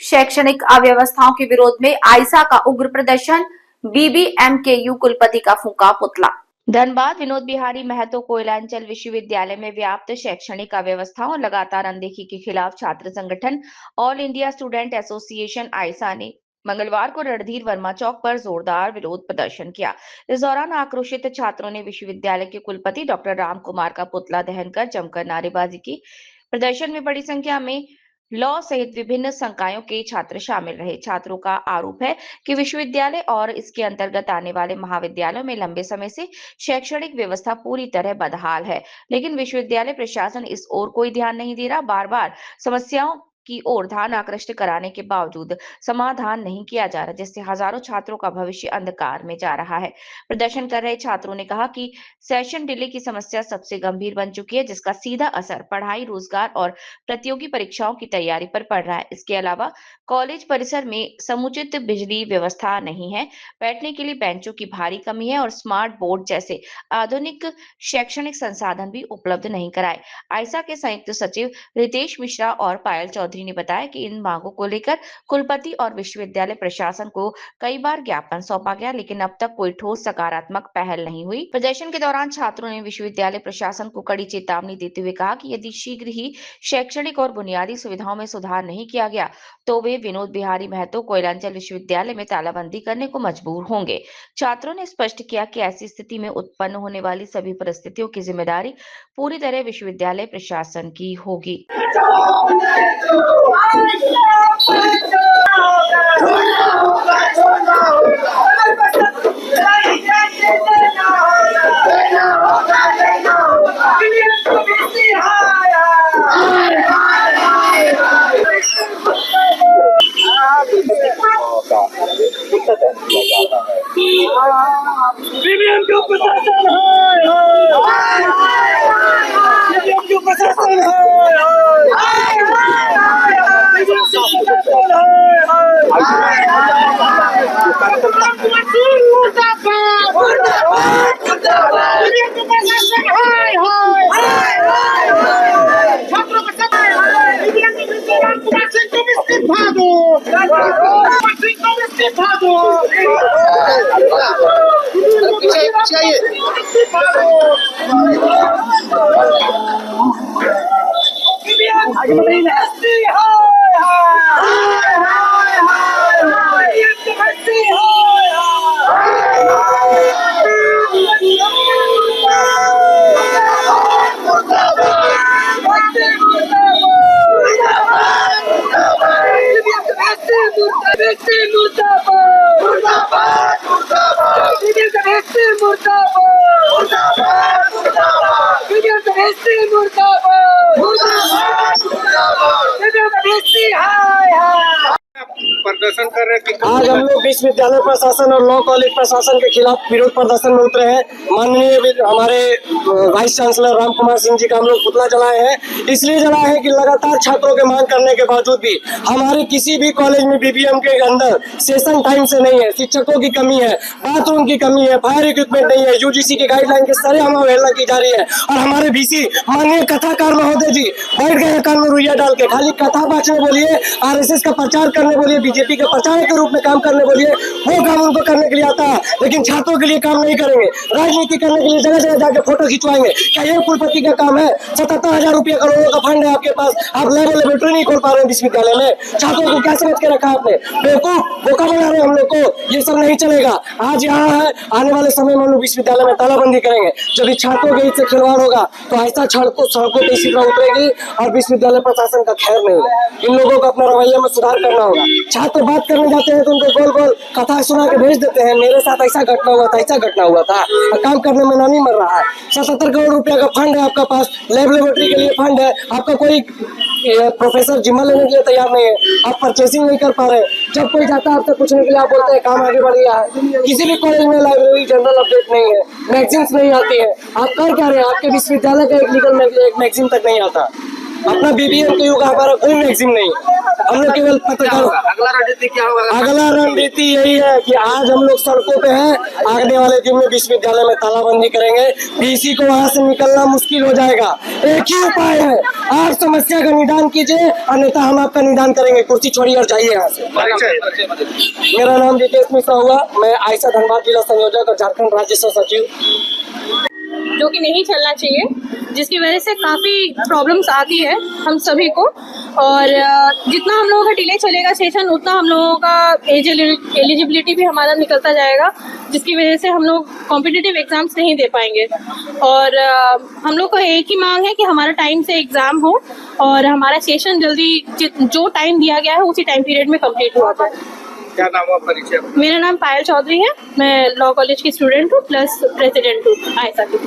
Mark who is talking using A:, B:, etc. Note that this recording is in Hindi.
A: शैक्षणिक अव्यवस्थाओं के विरोध में आइसा का उग्र प्रदर्शन, बीबीएमकेयू कुलपति का फूंका पुतला।
B: धनबाद विनोद बिहारी महतो कोयलांचल विश्वविद्यालय में व्याप्त शैक्षणिक अव्यवस्थाओं और लगातार अनदेखी के खिलाफ छात्र संगठन ऑल इंडिया स्टूडेंट एसोसिएशन आइसा ने मंगलवार को रणधीर वर्मा चौक पर जोरदार विरोध प्रदर्शन किया। इस दौरान आक्रोशित छात्रों ने विश्वविद्यालय के कुलपति डॉक्टर राम कुमार का पुतला दहन कर जमकर नारेबाजी की। प्रदर्शन में बड़ी संख्या में लॉ सहित विभिन्न संकायों के छात्र शामिल रहे। छात्रों का आरोप है कि विश्वविद्यालय और इसके अंतर्गत आने वाले महाविद्यालयों में लंबे समय से शैक्षणिक व्यवस्था पूरी तरह बदहाल है, लेकिन विश्वविद्यालय प्रशासन इस ओर कोई ध्यान नहीं दे रहा। बार बार समस्याओं की ओर ध्यान आकृष्ट कराने के बावजूद समाधान नहीं किया जा रहा, जिससे हजारों छात्रों का भविष्य अंधकार में जा रहा है। प्रदर्शन कर रहे छात्रों ने कहा कि सेशन डिले की समस्या सबसे गंभीर बन चुकी है, जिसका सीधा असर पढ़ाई, रोजगार और प्रतियोगी परीक्षाओं की तैयारी पर पड़ रहा है। इसके अलावा कॉलेज परिसर में समुचित बिजली व्यवस्था नहीं है, बैठने के लिए बेंचों की भारी कमी है और स्मार्ट बोर्ड जैसे आधुनिक शैक्षणिक संसाधन भी उपलब्ध नहीं कराए। आइसा के संयुक्त सचिव रितेश मिश्रा और पायल चौधरी ने बताया कि इन मांगों को लेकर कुलपति और विश्वविद्यालय प्रशासन को कई बार ज्ञापन सौंपा गया, लेकिन अब तक कोई ठोस सकारात्मक पहल नहीं हुई। प्रदर्शन के दौरान छात्रों ने विश्वविद्यालय प्रशासन को कड़ी चेतावनी देते हुए कहा कि यदि शीघ्र ही शैक्षणिक और बुनियादी सुविधाओं में सुधार नहीं किया गया तो वे विनोद बिहारी महतो कोयलांचल विश्वविद्यालय में तालाबंदी करने को मजबूर होंगे। छात्रों ने स्पष्ट किया कि ऐसी स्थिति में उत्पन्न होने वाली सभी परिस्थितियों की जिम्मेदारी पूरी तरह विश्वविद्यालय प्रशासन की होगी।
C: प्रदर्शन कर रहे हैं। आज हम लोग विश्वविद्यालय प्रशासन और लॉ कॉलेज प्रशासन के खिलाफ विरोध प्रदर्शन में उतरे हैं। माननीय हमारे वाइस चांसलर राम कुमार सिंह जी का हम लोग पुतला जलाए हैं। इसलिए जलाए हैं कि लगातार छात्रों के मांग करने के बावजूद भी हमारे किसी भी कॉलेज में बीबीएम के अंदर सेशन टाइम से नहीं है, शिक्षकों की कमी है, बाथरूम की कमी है, फायर इक्विपमेंट नहीं है, यूजीसी की गाइडलाइन के सरेआम अवहेलना की जा रही है। और हमारे बीसी माननीय कथाकार महोदय जी बैठ गए कान में रुइया डाल के, खाली कथा बांटने बोलिए, आरएसएस का प्रचार करने बोलिए, बीजेपी के प्रचारक के रूप में काम करने बोलिए, वो काम उनको करने के लिए आता है, लेकिन छात्रों के लिए काम नहीं करेंगे। राजनीति करने के लिए जगह जगह जाके फोटो खिंचवाएंगे। क्या ये कुलपति का काम है? 77,000 रुपया करोड़ों का फंड है आपके पास, आप लेबोरेटरी नहीं खोल पा रहे हैं विश्वविद्यालय में। छात्रों को क्या समझ के रखा आपने? बेवकूफ बोका बना रहे हम लोग को। ये सब नहीं चलेगा। आज यहाँ है, आने वाले समय में हम लोग विश्वविद्यालय में तालाबंदी करेंगे। जब छात्रों के हित से खिलवाड़ होगा तो ऐसा सड़कों पर इसी तरह उतरेगी और विश्वविद्यालय प्रशासन का खैर नहीं है। इन लोगों को अपना रवैया में सुधार करना होगा। छात्र बात करने जाते हैं तो उनको गोल गोल कथा सुना के भेज देते हैं, मेरे साथ ऐसा घटना हुआ था, ऐसा घटना हुआ था। काम करने में नहीं मर रहा है। 77 करोड़ रुपया का फंड है आपका पास, लेबोरेटरी के लिए फंड है आपका, कोई प्रोफेसर जिम्मा लेने के लिए तैयार नहीं है, आप परचेसिंग नहीं कर पा रहे। जब कोई जाता है आपसे पूछने के लिए आप बोलते हैं काम आगे बढ़ गया है। किसी भी कॉलेज में लाइब्रेरी जनरल अपडेट नहीं है, मैगजीन्स नहीं आती है। आप कर क्या रहे हैं? आपके विश्वविद्यालय का एक लीगल मैगजीन तक नहीं आता। अपना BBM के युग हमारा कोई मैगजीन नहीं, हम लोग केवल पत्रकार।
D: अगला रणनीति क्या होगा?
C: अगला रणनीति यही है कि आज हम लोग सड़कों पे हैं, आने वाले दिन में विश्वविद्यालय में तालाबंदी करेंगे, पीसी को वहां से निकलना मुश्किल हो जाएगा। एक ही उपाय है, आप समस्या का निदान कीजिए, अन्यथा हम आपका निदान करेंगे। कुर्सी छोड़िए और जाइए यहाँ से। मेरा नाम रितेश मिश्रा हुआ, मैं आयशा धनबाद जिला संयोजक और झारखंड राज्य सह सचिव।
E: जो कि नहीं चलना चाहिए, जिसकी वजह से काफ़ी प्रॉब्लम्स आती है हम सभी को। और जितना हम लोगों का डिले चलेगा सेशन, उतना हम लोगों का एलिजिबिलिटी भी हमारा निकलता जाएगा, जिसकी वजह से हम लोग कॉम्पिटिटिव एग्जाम्स नहीं दे पाएंगे। और हम लोग का एक ही मांग है कि हमारा टाइम से एग्ज़ाम हो और हमारा सेशन जल्दी जो टाइम दिया गया है उसी टाइम पीरियड में कंप्लीट हुआ जाए।
D: क्या नाम हुआ परिचय?
E: मेरा नाम पायल चौधरी है, मैं लॉ कॉलेज की स्टूडेंट हूँ प्लस प्रेसिडेंट हूँ आयशा की।